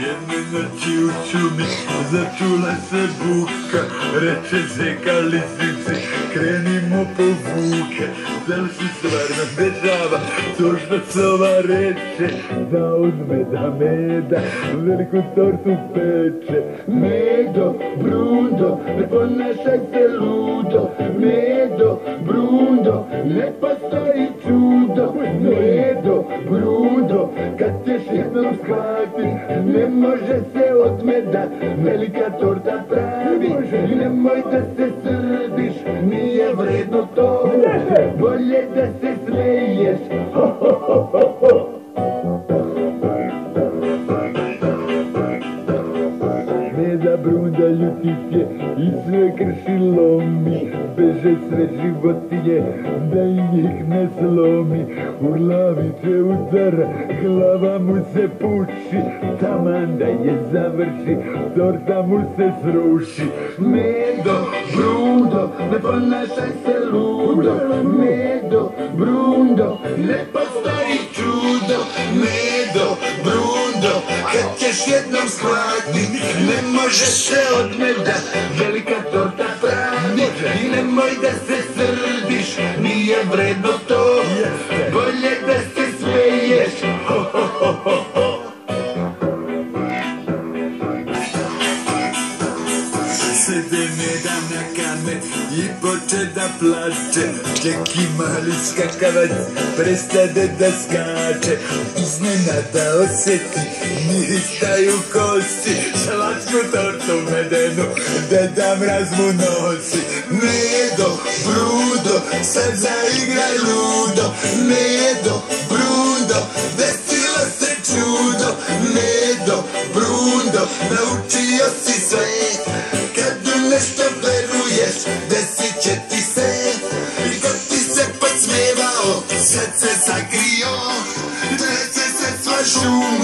Jedne noći u šumi začula se buka, reče zeka lisici, krenimo po vuke. Da li se stvarno dešava to što sova reče, da od meda veliku tortu peče. Medo, Brundo, ne ponašaj se ludo, Medo, Brundo, ne postoji čudo. Medo, Brundo, kad ćeš jednom shvatit, ne može se od meda velika torta pravi. Nemoj da se srdiš, nije vredno to, bolje da se smeješ. Meda, Brunda, ljutit je i sve krši lomi, beže sve životinje da i njih ne slomi. U glavi će udara, glava mu se puši, taman da je završi, torta mu se sruši. Medo, Brundo, ne ponašaj se ludo, Medo, Brundo, ne postoji čudo. Medo, Brundo, kad ćeš jednom shvatit, ne može se od meda velika torta pravi. I nemoj da se srdiš, nije vredno to, bolje da se smeješ. Sede meda na kamen i poče da plače, neki mali skakavac prestade da skače. Iznenada osjeti miristaju kosti, slatsku tortu medenu Deda Mraz mu nosi. Medo, Brundo, sad zaigraj ludo, Medo, Brundo, desilo se čudo. Medo, Brundo, naučio si sve, kad u nešto veruješ, desit će ti se. I kad ti se podsmevao, sad se zakrio, trese se sva šuma.